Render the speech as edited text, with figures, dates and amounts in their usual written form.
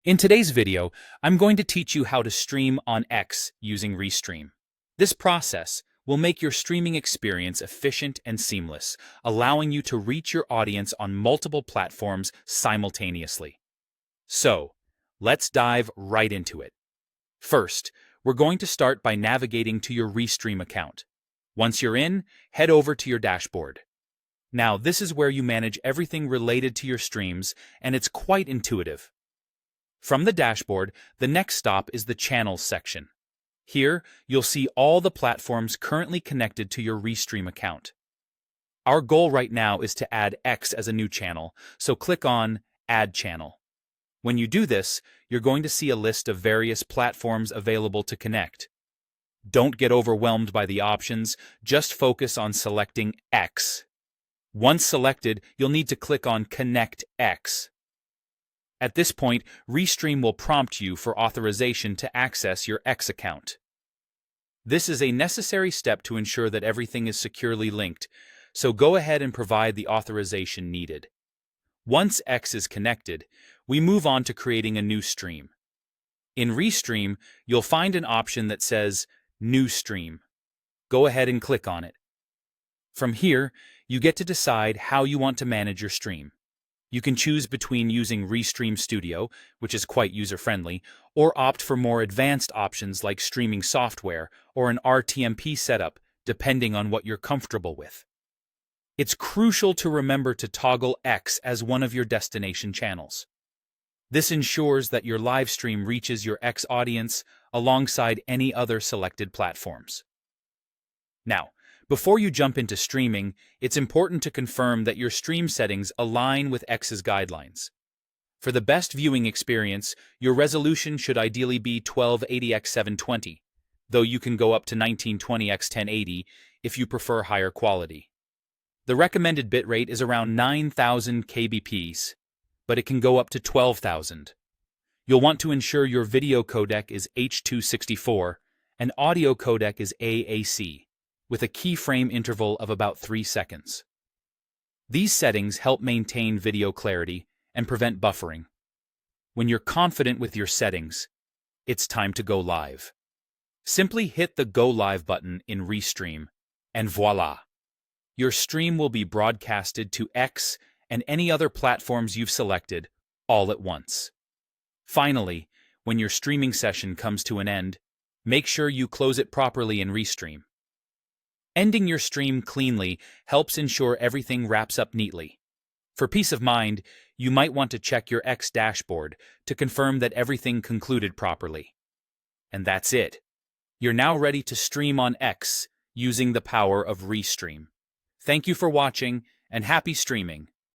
In today's video, I'm going to teach you how to stream on X using Restream. This process will make your streaming experience efficient and seamless, allowing you to reach your audience on multiple platforms simultaneously. So, let's dive right into it. First, we're going to start by navigating to your Restream account. Once you're in, head over to your dashboard. Now, this is where you manage everything related to your streams, and it's quite intuitive. From the dashboard, the next stop is the Channels section. Here, you'll see all the platforms currently connected to your Restream account. Our goal right now is to add X as a new channel, so click on Add Channel. When you do this, you're going to see a list of various platforms available to connect. Don't get overwhelmed by the options, just focus on selecting X. Once selected, you'll need to click on Connect X. At this point, Restream will prompt you for authorization to access your X account. This is a necessary step to ensure that everything is securely linked, so go ahead and provide the authorization needed. Once X is connected, we move on to creating a new stream. In Restream, you'll find an option that says New Stream. Go ahead and click on it. From here, you get to decide how you want to manage your stream. You can choose between using Restream Studio, which is quite user-friendly, or opt for more advanced options like streaming software or an RTMP setup, depending on what you're comfortable with. It's crucial to remember to toggle X as one of your destination channels. This ensures that your live stream reaches your X audience alongside any other selected platforms. Now, before you jump into streaming, it's important to confirm that your stream settings align with X's guidelines. For the best viewing experience, your resolution should ideally be 1280x720, though you can go up to 1920x1080 if you prefer higher quality. The recommended bitrate is around 9,000 kbps, but it can go up to 12,000. You'll want to ensure your video codec is H.264 and audio codec is AAC, with a keyframe interval of about 3 seconds. These settings help maintain video clarity and prevent buffering. When you're confident with your settings, it's time to go live. Simply hit the Go Live button in Restream, and voila! Your stream will be broadcasted to X and any other platforms you've selected all at once. Finally, when your streaming session comes to an end, make sure you close it properly in Restream. Ending your stream cleanly helps ensure everything wraps up neatly. For peace of mind, you might want to check your X dashboard to confirm that everything concluded properly. And that's it. You're now ready to stream on X using the power of Restream. Thank you for watching, and happy streaming.